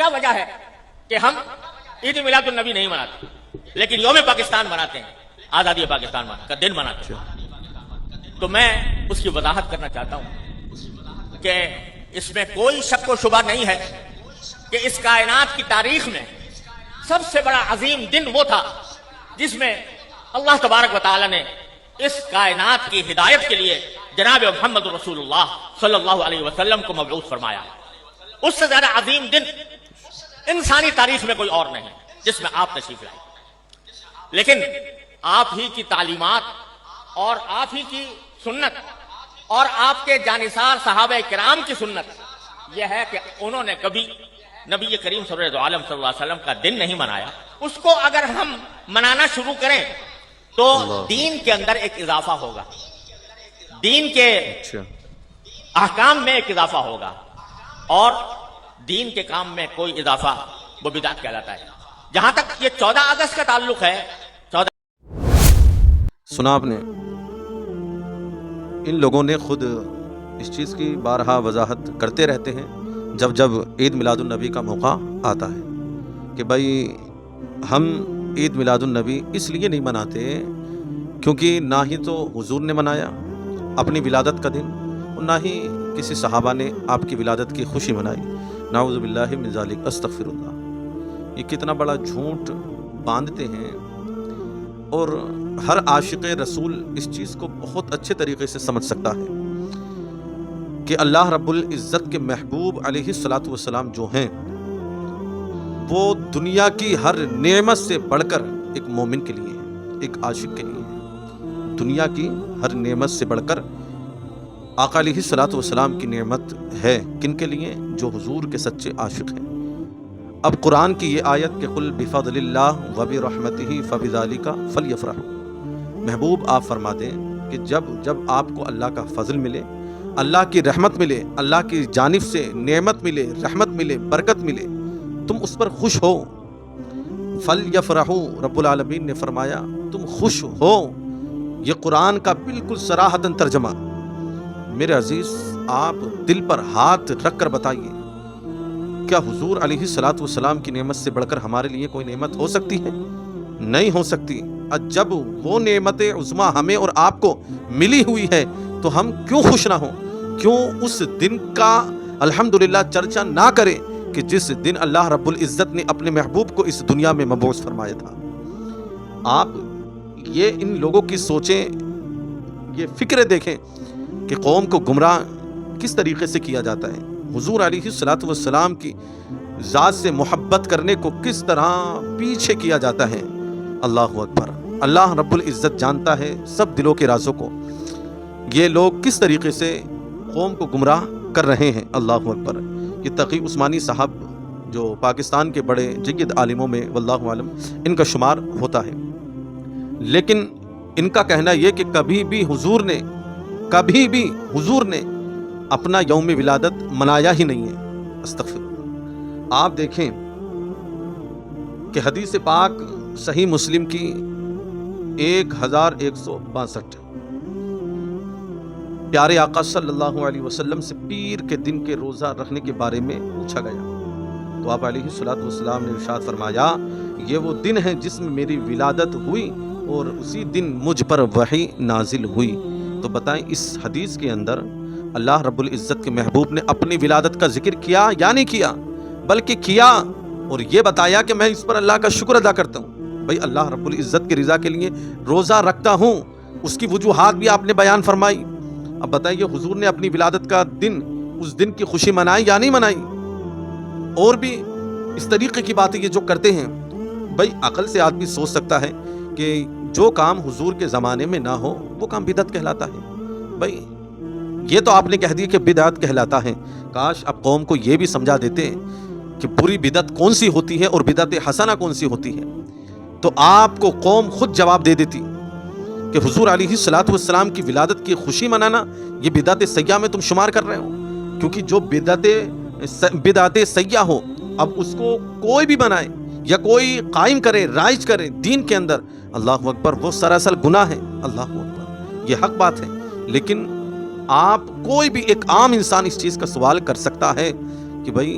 کیا وجہ ہے کہ ہم عید میلاد النبی نہیں مناتے لیکن یوم پاکستان مناتے ہیں، آزادی پاکستان کا دن مناتے ہیں؟ تو میں اس کی وضاحت کرنا چاہتا ہوں کہ اس میں کوئی شک و شبہ نہیں ہے کہ اس کائنات کی تاریخ میں سب سے بڑا عظیم دن وہ تھا جس میں اللہ تبارک و تعالی نے اس کائنات کی ہدایت کے لیے جناب محمد رسول اللہ صلی اللہ علیہ وسلم کو مبعوث فرمایا۔ اس سے زیادہ عظیم دن انسانی تاریخ میں کوئی اور نہیں جس میں آپ تشریف لائے، لیکن آپ ہی کی تعلیمات اور آپ ہی کی سنت اور آپ کے جانثار صحابہ کرام کی سنت یہ ہے کہ انہوں نے کبھی نبی کریم صلی اللہ علیہ وسلم کا دن نہیں منایا۔ اس کو اگر ہم منانا شروع کریں تو دین کے اندر ایک اضافہ ہوگا، دین کے احکام میں ایک اضافہ ہوگا، اور دین کے کام میں کوئی اضافہ وہ بدعت کہلاتا ہے۔ جہاں تک یہ 14 اگست کا تعلق ہے، سنا آپ نے، ان لوگوں نے خود اس چیز کی بارہا وضاحت کرتے رہتے ہیں جب جب عید میلاد النبی کا موقع آتا ہے کہ بھائی ہم عید میلاد النبی اس لیے نہیں مناتے کیونکہ نہ ہی تو حضور نے منایا اپنی ولادت کا دن اور نہ ہی کسی صحابہ نے آپ کی ولادت کی خوشی منائی، نعوذ باللہ من ذالک، استغفر اللہ۔ یہ کتنا بڑا جھوٹ باندھتے ہیں، اور ہر عاشق رسول اس چیز کو بہت اچھے طریقے سے سمجھ سکتا ہے کہ اللہ رب العزت کے محبوب علیہ الصلاۃ والسلام جو ہیں وہ دنیا کی ہر نعمت سے بڑھ کر ایک مومن کے لیے ہے، ایک عاشق کے لیے ہے۔ دنیا کی ہر نعمت سے بڑھ کر آقا علیہ الصلاۃ والسلام کی نعمت ہے کن کے لیے؟ جو حضور کے سچے عاشق ہیں۔ اب قرآن کی یہ آیت کہ قل بفضل اللہ وبرحمتہ فبذالک فلیفرحوا، محبوب آپ فرما دیں کہ جب آپ کو اللہ کا فضل ملے، اللہ کی رحمت ملے، اللہ کی جانب سے نعمت ملے، رحمت ملے، برکت ملے، تم اس پر خوش ہو۔ فلیفرحوا، رب العالمین نے فرمایا تم خوش ہو۔ یہ قرآن کا بالکل صراحتاً ترجمہ۔ میرے عزیز، آپ دل پر ہاتھ رکھ کر بتائیے، کیا حضور علیہ الصلاۃ والسلام کی نعمت سے بڑھ کر ہمارے لیے کوئی نعمت ہو سکتی ہے؟ نہیں ہو سکتی۔ جب وہ نعمت عظمیٰ ہمیں اور آپ کو ملی ہوئی ہے تو ہم کیوں خوش نہ ہوں؟ کیوں اس دن کا الحمدللہ چرچا نہ کریں کہ جس دن اللہ رب العزت نے اپنے محبوب کو اس دنیا میں مبعوث فرمایا تھا؟ آپ یہ ان لوگوں کی سوچیں، یہ فکریں دیکھیں کہ قوم کو گمراہ کس طریقے سے کیا جاتا ہے، حضور علیہ الصلاۃ والسلام کی ذات سے محبت کرنے کو کس طرح پیچھے کیا جاتا ہے۔ اللہ اکبر۔ اللہ رب العزت جانتا ہے سب دلوں کے رازوں کو، یہ لوگ کس طریقے سے قوم کو گمراہ کر رہے ہیں۔ اللہ اکبر۔ یہ تقی عثمانی صاحب جو پاکستان کے بڑے جید عالموں میں واللہ عالم ان کا شمار ہوتا ہے، لیکن ان کا کہنا یہ کہ کبھی بھی حضور نے اپنا یوم ولادت منایا ہی نہیں ہے۔ استغفر اللہ۔ آپ دیکھیں کہ حدیث پاک صحیح مسلم کی 1162، پیارے آقا صلی اللہ علیہ وسلم سے پیر کے دن کے روزہ رکھنے کے بارے میں پوچھا گیا تو آپ علیہ الصلوۃ والسلام نے ارشاد فرمایا یہ وہ دن ہے جس میں میری ولادت ہوئی اور اسی دن مجھ پر وحی نازل ہوئی۔ تو بتائیں اس حدیث کے اندر اللہ رب العزت کے محبوب نے اپنی ولادت کا ذکر کیا یا نہیں کیا؟ بلکہ کیا، اور یہ بتایا کہ میں اس پر اللہ کا شکر ادا کرتا ہوں۔ بھائی اللہ رب العزت کی رضا کے لیے روزہ رکھتا ہوں، اس کی وجوہات بھی آپ نے بیان فرمائی۔ اب بتائیے حضور نے اپنی ولادت کا دن، اس دن کی خوشی منائی یا نہیں منائی؟ اور بھی اس طریقے کی باتیں یہ جو کرتے ہیں، بھائی عقل سے آدمی سوچ سکتا ہے کہ جو کام حضور کے زمانے میں نہ ہو وہ کام بدعت کہلاتا ہے۔ بھائی یہ تو آپ نے کہہ دیا کہ بدعت کہلاتا ہے، کاش اب قوم کو یہ بھی سمجھا دیتے کہ بری بدعت کون سی ہوتی ہے اور بدعت حسنہ کون سی ہوتی ہے، تو آپ کو قوم خود جواب دے دیتی کہ حضور علیہ الصلوۃ والسلام کی ولادت کی خوشی منانا یہ بدعت سیاہ میں تم شمار کر رہے ہو، کیونکہ جو بدعت سیاہ ہو اب اس کو کوئی بھی بنائے یا کوئی قائم کرے، رائج کرے دین کے اندر، اللہ اکبر، وہ سراسر گناہ ہے۔ اللہ اکبر، یہ حق بات ہے، لیکن آپ کوئی بھی ایک عام انسان اس چیز کا سوال کر سکتا ہے کہ بھائی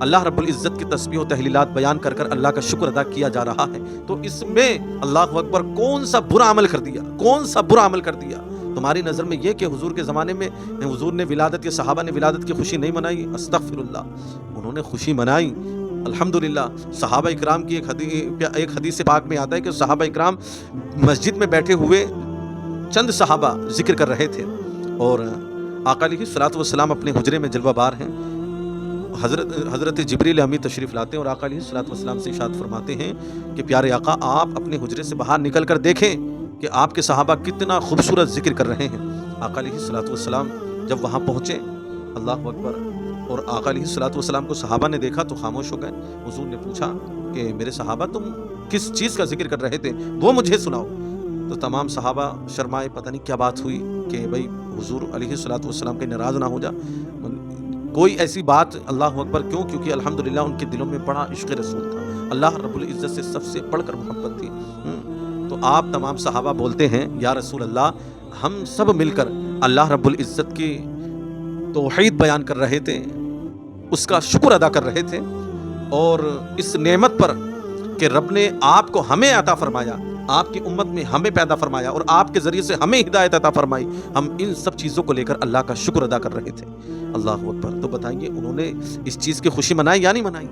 اللہ رب العزت کی تسبیح و تحلیلات بیان کر کر اللہ کا شکر ادا کیا جا رہا ہے، تو اس میں اللہ اکبر کون سا برا عمل کر دیا، کون سا برا عمل کر دیا؟ تمہاری نظر میں یہ کہ حضور کے زمانے میں حضور نے ولادت کے صحابہ نے ولادت کی خوشی نہیں منائی؟ استغفر اللہ، انہوں نے خوشی منائی الحمدللہ۔ صحابہ اکرام کی ایک حدیث پاک میں آتا ہے کہ صحابہ اکرام مسجد میں بیٹھے ہوئے چند صحابہ ذکر کر رہے تھے، اور آقا علیہ الصلوۃ والسلام اپنے حجرے میں جلوہ بار ہیں، حضرت جبریل امی تشریف لاتے ہیں اور آقا علیہ الصلوۃ والسلام سے ارشاد فرماتے ہیں کہ پیارے آقا آپ اپنے حجرے سے باہر نکل کر دیکھیں کہ آپ کے صحابہ کتنا خوبصورت ذکر کر رہے ہیں۔ آقا علیہ الصلوۃ والسلام جب وہاں پہنچے، اللہ اکبر، اور آقا علیہ الصلوۃ والسلام کو صحابہ نے دیکھا تو خاموش ہو گئے۔ حضور نے پوچھا کہ میرے صحابہ تم کس چیز کا ذکر کر رہے تھے، وہ مجھے سناؤ۔ تو تمام صحابہ شرمائے، پتہ نہیں کیا بات ہوئی کہ بھائی حضور علیہ الصلوۃ والسلام کے ناراض نہ ہو جا، کوئی ایسی بات، اللہ اکبر، کیونکہ الحمدللہ ان کے دلوں میں بڑا عشق رسول تھا، اللہ رب العزت سے سب سے بڑھ کر محبت تھی۔ تو آپ تمام صحابہ بولتے ہیں یا رسول اللہ، ہم سب مل کر اللہ رب العزت کی توحید بیان کر رہے تھے، اس کا شکر ادا کر رہے تھے، اور اس نعمت پر کہ رب نے آپ کو ہمیں عطا فرمایا، آپ کی امت میں ہمیں پیدا فرمایا اور آپ کے ذریعے سے ہمیں ہدایت عطا فرمائی، ہم ان سب چیزوں کو لے کر اللہ کا شکر ادا کر رہے تھے۔ اللہ اکبر۔ تو بتائیے انہوں نے اس چیز کی خوشی منائی یا نہیں منائی؟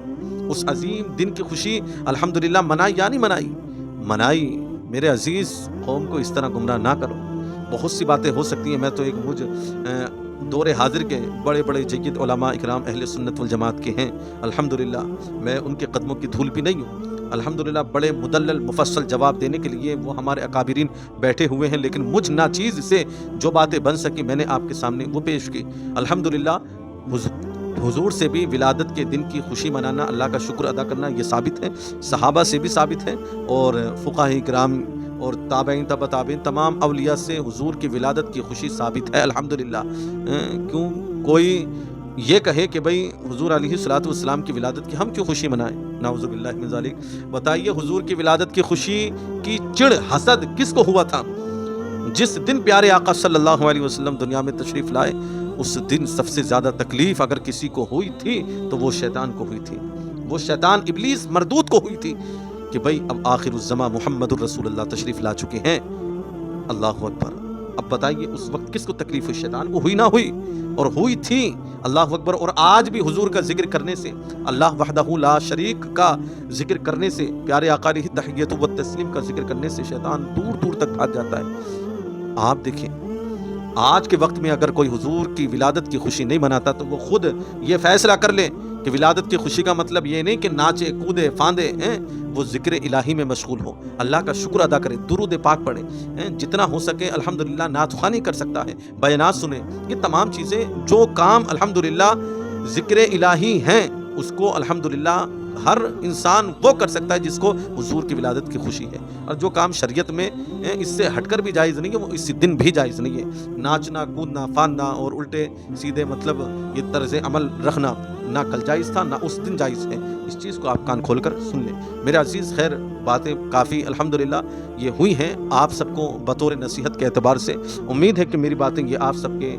اس عظیم دن کی خوشی الحمدللہ منائی یا نہیں منائی؟ منائی۔ میرے عزیز، قوم کو اس طرح گمراہ نہ کرو۔ بہت سی باتیں ہو سکتی ہیں، میں تو ایک دور حاضر کے بڑے بڑے جید علماء اکرام اہل سنت والجماعت کے ہیں الحمدللہ، میں ان کے قدموں کی دھول بھی نہیں ہوں الحمدللہ، بڑے مدلل مفصل جواب دینے کے لیے وہ ہمارے اکابرین بیٹھے ہوئے ہیں، لیکن مجھ ناچیز سے جو باتیں بن سکی میں نے آپ کے سامنے وہ پیش کی الحمدللہ۔ حضور سے بھی ولادت کے دن کی خوشی منانا، اللہ کا شکر ادا کرنا، یہ ثابت ہے، صحابہ سے بھی ثابت ہے، اور فقہاء کرام اور تابعین تبع تابعین تمام اولیاء سے حضور کی ولادت کی خوشی ثابت ہے الحمدللہ۔ کیوں کوئی یہ کہے کہ بھئی حضور علیہ الصلوۃ والسلام کی ولادت کی ہم کیوں خوشی منائیں؟ نعوذ باللہ من ذالک۔ بتائیے حضور کی ولادت کی خوشی کی چڑ حسد کس کو ہوا تھا؟ جس دن پیارے آقا صلی اللہ علیہ وسلم دنیا میں تشریف لائے، اس دن سب سے زیادہ تکلیف اگر کسی کو ہوئی تھی تو وہ شیطان کو ہوئی تھی، وہ شیطان ابلیس مردود کو ہوئی تھی کہ بھئی اب آخر الزمان محمد الرسول اللہ تشریف لا چکے ہیں۔ اللہ اکبر۔ اب بتائیے اس وقت کس کو تکلیف ہوئی؟ شیطان کو ہوئی نہ ہوئی؟ اور ہوئی تھی، اللہ اکبر۔ اور آج بھی حضور کا ذکر کرنے سے، اللہ وحدہ لا شریک کا ذکر کرنے سے، پیارے آقا علیہ تحیت و تسلیم کا ذکر کرنے سے شیطان دور دور تک بھاگ جاتا ہے۔ آپ دیکھیں آج کے وقت میں اگر کوئی حضور کی ولادت کی خوشی نہیں مناتا تو وہ خود یہ فیصلہ کر لے کہ ولادت کی خوشی کا مطلب یہ نہیں کہ ناچے کودے فاندے، وہ ذکر الہی میں مشغول ہو، اللہ کا شکر ادا کرے، درود پاک پڑھے، جتنا ہو سکے الحمدللہ نعت خوانی کر سکتا ہے، بیانات سنے، یہ تمام چیزیں جو کام الحمدللہ ذکر الہی ہیں اس کو الحمدللہ ہر انسان وہ کر سکتا ہے جس کو حضور کی ولادت کی خوشی ہے، اور جو کام شریعت میں اس سے ہٹ کر بھی جائز نہیں ہے وہ اس دن بھی جائز نہیں ہے۔ ناچنا کودنا فاندنا اور الٹے سیدھے مطلب یہ طرز عمل رکھنا نہ کل جائز تھا نہ اس دن جائز ہے، اس چیز کو آپ کان کھول کر سن لیں۔ میرے عزیز، خیر باتیں کافی الحمدللہ یہ ہوئی ہیں آپ سب کو بطور نصیحت کے اعتبار سے، امید ہے کہ میری باتیں یہ آپ سب کے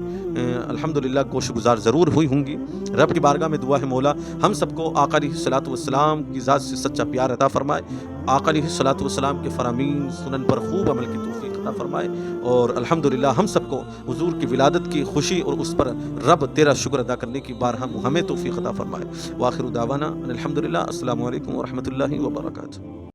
الحمدللہ گوش گزار ضرور ہوئی ہوں گی۔ رب کی بارگاہ میں دعا ہے مولا ہم سب کو آقا علیہ الصلوۃ والسلام کی ذات سے سچا پیار عطا فرمائے، آقا علیہ الصلوۃ والسلام کے فرامین سنن پر خوب عمل کی توفیق عطا فرمائے، اور الحمدللہ ہم سب کو حضور کی ولادت کی خوشی اور اس پر رب تیرا شکر ادا کرنے کی بارہا ہمیں توفیق عطا فرمائے۔ وآخر دعوانا ان الحمدللہ۔ السلام علیکم ورحمۃ اللہ وبرکاتہ۔